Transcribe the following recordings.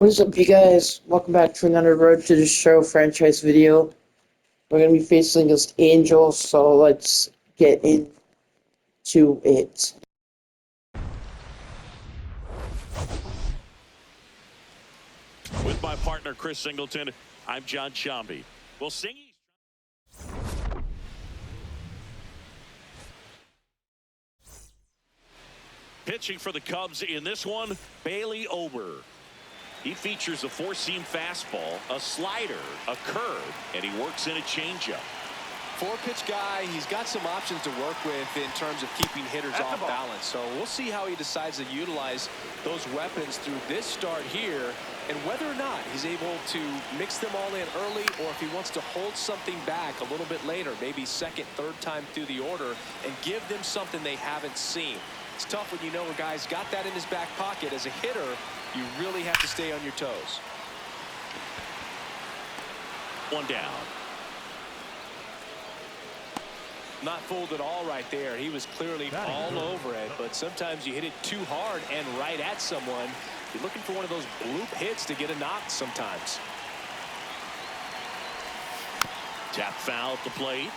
What's up, you guys? Welcome back to another Road to the Show franchise video. We're going to be facing against Angel, so let's get into it. With my partner, Chris Singleton, I'm John Shambi. Well, Singy. Pitching for the Cubs in this one, Bailey Ober. He features a four-seam fastball, a slider, a curve, and he works in a changeup. Four-pitch guy, he's got some options to work with in terms of keeping hitters off balance. So we'll see how he decides to utilize those weapons through this start here and whether or not he's able to mix them all in early or if he wants to hold something back a little bit later, maybe second, third time through the order and give them something they haven't seen. It's tough when you know a guy's got that in his back pocket. As a hitter, you really have to stay on your toes. One down. Not fooled at all right there. He was clearly all over it, but sometimes you hit it too hard and right at someone. You're looking for one of those bloop hits to get a knock sometimes. Tap foul at the plate.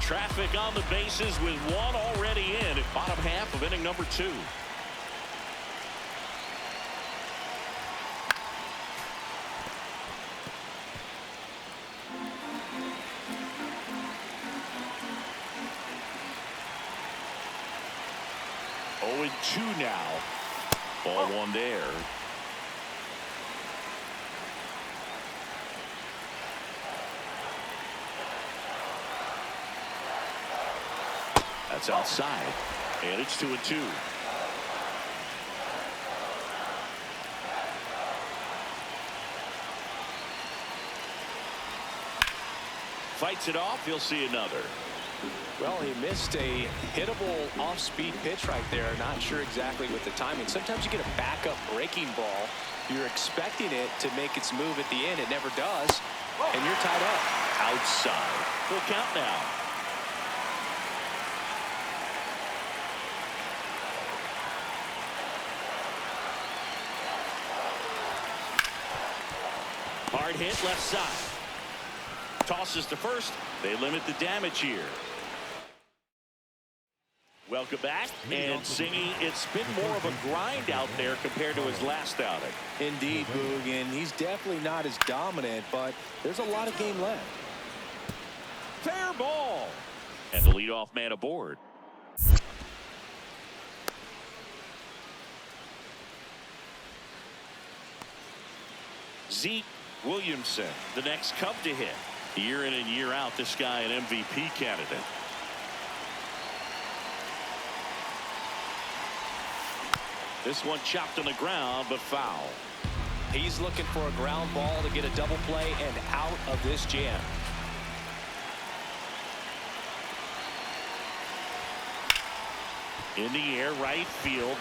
Traffic on the bases with one already in at bottom half of inning number 2. Oh, 2 now. Ball one there. That's outside, and it's 2-2. Fights it off. He'll see another. Well, he missed a hittable off-speed pitch right there. Not sure exactly with the timing. Sometimes you get a backup breaking ball. You're expecting it to make its move at the end. It never does, and you're tied up. Outside. Full count now. Hard hit left side. Tosses to first. They limit the damage here. Welcome back, and Singy, it's been more of a grind out there compared to his last outing. Indeed, Boog, and he's definitely not as dominant, but there's a lot of game left. Fair ball. And the leadoff man aboard. Zeke Williamson, the next Cub to hit. Year in and year out, this guy an MVP candidate. This one chopped on the ground, but foul. He's looking for a ground ball to get a double play and out of this jam. In the air, right field.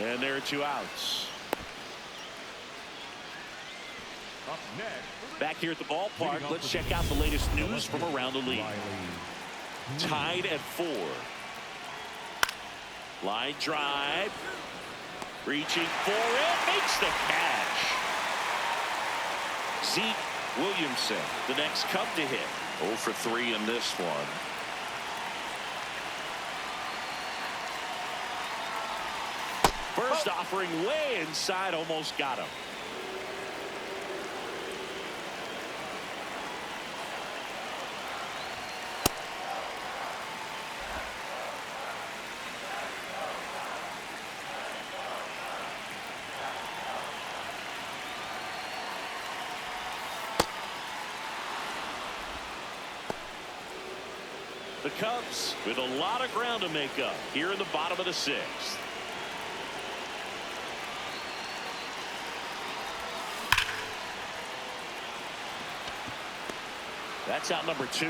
And there are 2 outs. Back here at the ballpark, let's check out the latest news from around the league. Tied at 4. Line drive. Reaching for it. Makes the catch. Zeke Williamson, the next Cub to hit. 0 for 3 in this one. First offering way inside. Almost got him. The Cubs with a lot of ground to make up here in the bottom of the 6th. That's out number 2.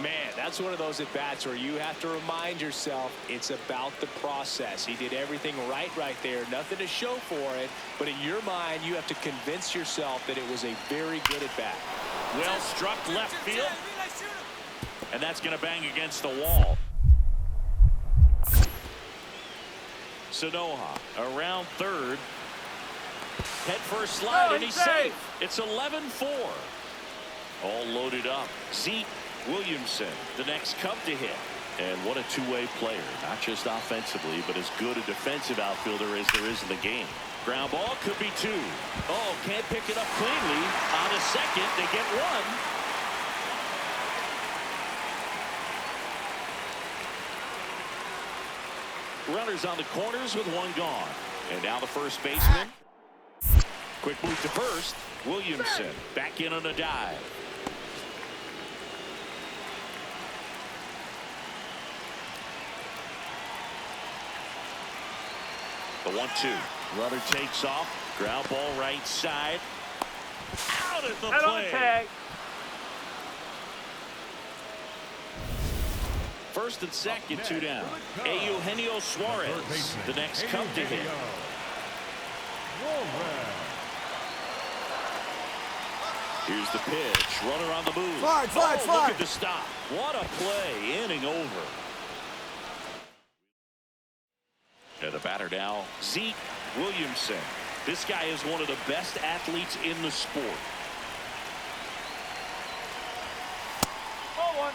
Man, that's one of those at-bats where you have to remind yourself it's about the process. He did everything right there. Nothing to show for it. But in your mind, you have to convince yourself that it was a very good at-bat. Well struck left field. And that's going to bang against the wall. Sanoha around third. Head first slide, and he's safe. It's 11-4. All loaded up. Zeke Williamson, the next Cub to hit. And what a two-way player. Not just offensively, but as good a defensive outfielder as there is in the game. Ground ball could be two. Oh, can't pick it up cleanly. On a second, they get one. Runners on the corners with one gone. And now the first baseman. Quick move to first. Williamson back in on a dive. The 1-2. Runner takes off. Ground ball right side. Out at the plate. First and second, two down. Eugenio Suarez, the next Cub to hit. Here's the pitch. Runner on the move. Look at the stop. What a play. Inning over. And the batter now, Zeke Williamson. This guy is one of the best athletes in the sport. Oh, one.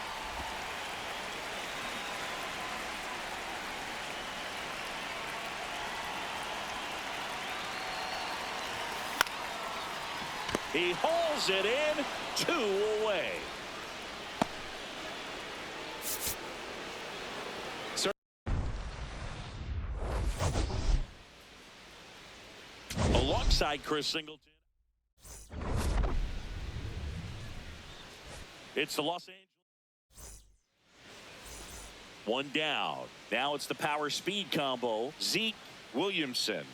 He hauls it in, 2 away. Alongside Chris Singleton. It's the Los Angeles. One down. Now it's the power speed combo. Zeke Williamson.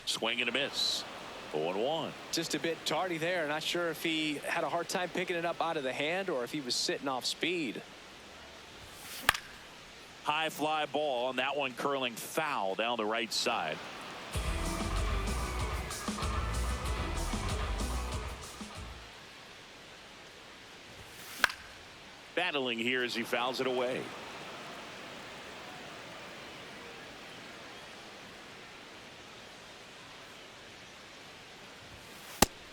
Swing and a miss. 0-1. Just a bit tardy there. Not sure if he had a hard time picking it up out of the hand or if he was sitting off speed. High fly ball, and that one curling foul down the right side. Battling here as he fouls it away.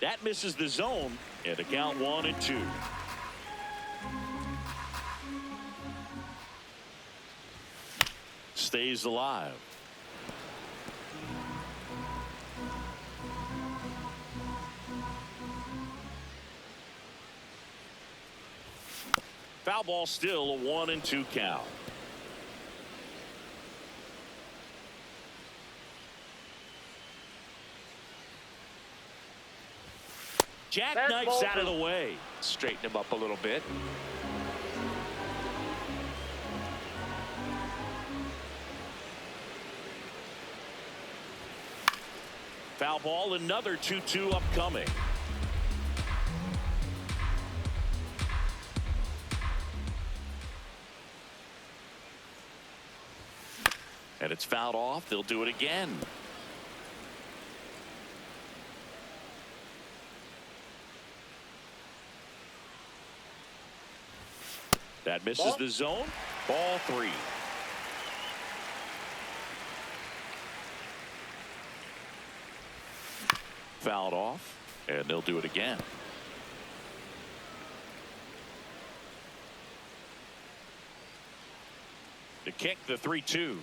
That misses the zone, and the count 1-2. Stays alive. Foul ball, still a 1-2 count. Jackknifes out of the way. Straighten him up a little bit. Foul ball, another 2-2 upcoming. And it's fouled off. They'll do it again. That misses the zone. Ball 3. Fouled off, and they'll do it again. To kick, the 3-2.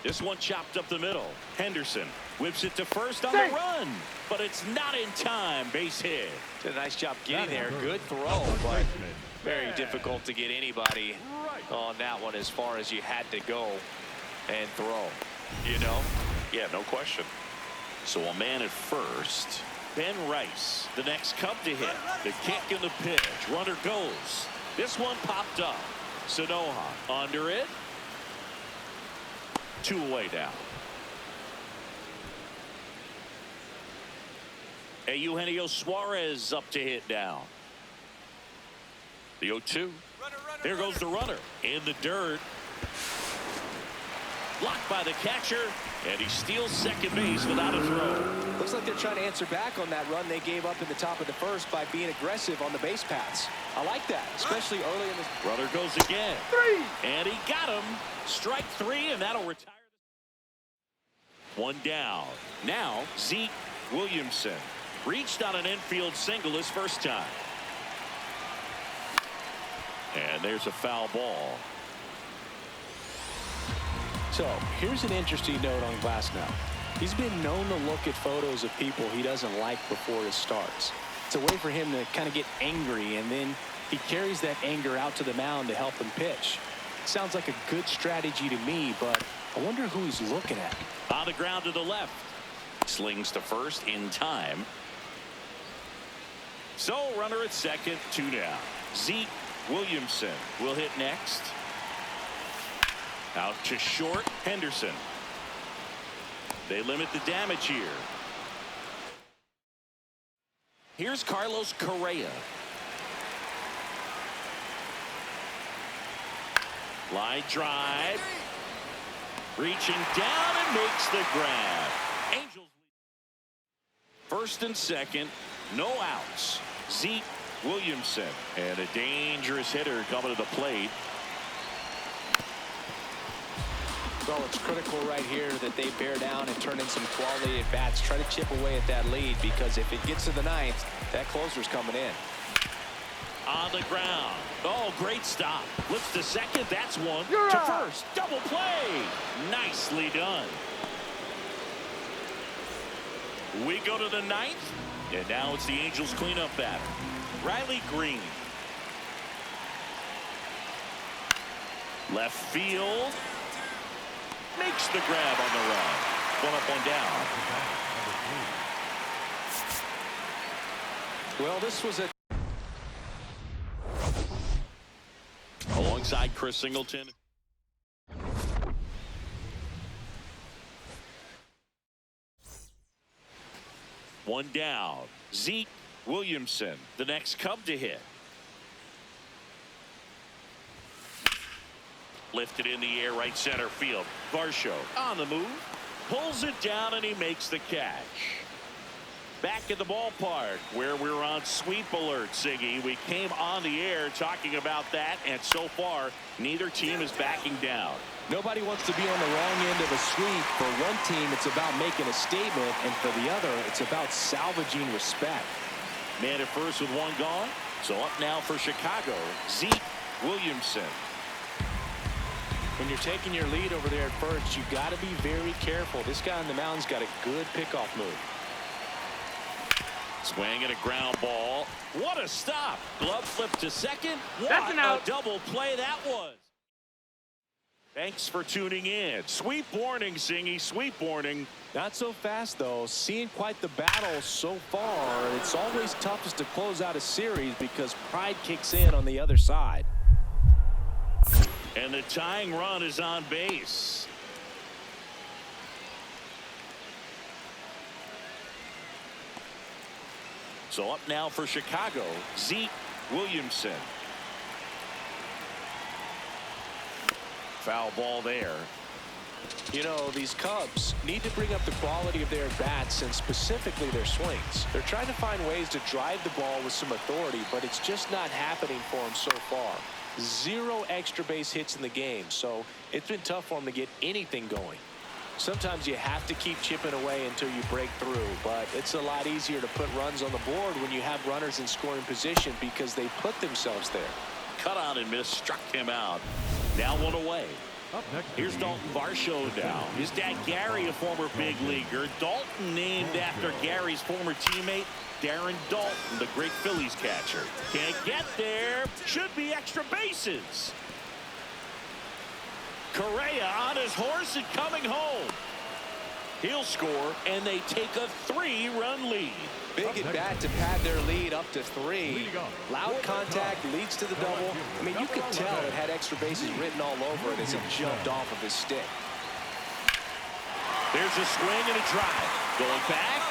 This one chopped up the middle. Henderson whips it to first on the run, but it's not in time. Base hit. Did a nice job getting there. Good throw, but very difficult to get anybody on that one as far as you had to go and throw. You know? Yeah, no question. So a man at first. Ben Rice, the next Cub to hit. The kick and the pitch. Runner goes. This one popped up. Sanoha under it. 2 away now. Eugenio Suarez up to hit now. The 0-2. There goes the runner in the dirt. Blocked by the catcher, and he steals second base without a throw. Looks like they're trying to answer back on that run they gave up in the top of the first by being aggressive on the base paths. I like that, especially early in the... Runner goes again. And he got him. Strike three, and that'll retire. One down. Now, Zeke Williamson reached on an infield single his first time. And there's a foul ball. So here's an interesting note on Glasnow. He's been known to look at photos of people he doesn't like before it starts. It's a way for him to kind of get angry, and then he carries that anger out to the mound to help him pitch. Sounds like a good strategy to me, but I wonder who he's looking at. On the ground to the left. Slings to first in time. So runner at second, 2 down. Zeke Williamson will hit next. Out to short, Henderson. They limit the damage here. Here's Carlos Correa. Line drive. Reaching down and makes the grab. Angels. First and second, no outs. Zeke Williamson, and a dangerous hitter coming to the plate. Well, it's critical right here that they bear down and turn in some quality at bats. Try to chip away at that lead, because if it gets to the ninth, that closer's coming in. On the ground. Oh, great stop. Looks to second. That's one. To first. Double play. Nicely done. We go to the ninth, and now it's the Angels cleanup batter. Riley Green. Left field. Makes the grab on the run. One up, one down. Well, this was a Alongside Chris Singleton. One down. Zeke Williamson, the next Cub to hit. Lifted in the air, right center field. Varsho on the move. Pulls it down, and he makes the catch. Back at the ballpark where we're on sweep alert, Siggy. We came on the air talking about that, and so far, neither team is backing down. Nobody wants to be on the wrong end of a sweep. For one team, it's about making a statement, and for the other, it's about salvaging respect. Man at first with one gone. So up now for Chicago, Zeke Williamson. When you're taking your lead over there at first, you got to be very careful. This guy on the mound's got a good pickoff move. Swing and a ground ball. What a stop. Glove flip to second. That's an out. A double play that was. Thanks for tuning in. Sweep warning, Singy. Sweep warning. Not so fast, though. Seeing quite the battle so far. It's always toughest to close out a series because pride kicks in on the other side. And the tying run is on base. So up now for Chicago, Zeke Williamson. Foul ball there. You know, these Cubs need to bring up the quality of their bats and specifically their swings. They're trying to find ways to drive the ball with some authority, but it's just not happening for them so far. 0 extra base hits in the game, so it's been tough for them to get anything going. Sometimes you have to keep chipping away until you break through, but it's a lot easier to put runs on the board when you have runners in scoring position because they put themselves there. Cut on and miss, struck him out. Now one away. Here's Dalton Varsho now. His dad Gary, a former big leaguer. Dalton named after Gary's former teammate Darren Dalton, the great Phillies catcher. Can't get there. Should be extra bases. Correa on his horse and coming home. He'll score, and they take a 3-run lead. Big at bat to pad their lead up to 3. Loud contact leads to the double. I mean, you could tell it had extra bases written all over it as it jumped off of his stick. There's a swing and a drive. Going back.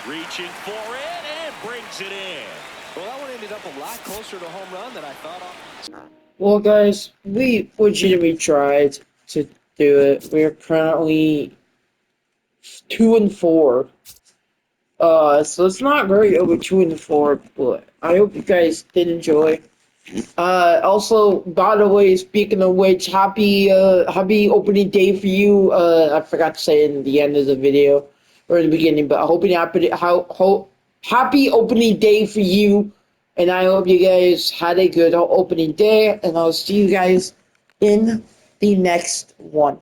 Reaching for it and brings it in. Well, that one ended up a lot closer to home run than I thought. Well, guys, we legitimately tried to do it. We are currently 2-4. So it's not very over 2-4, but I hope you guys did enjoy. Also, by the way, speaking of which, happy opening day for you. I forgot to say it in the end of the video or the beginning, but happy opening day for you. And I hope you guys had a good opening day, and I'll see you guys in the next one.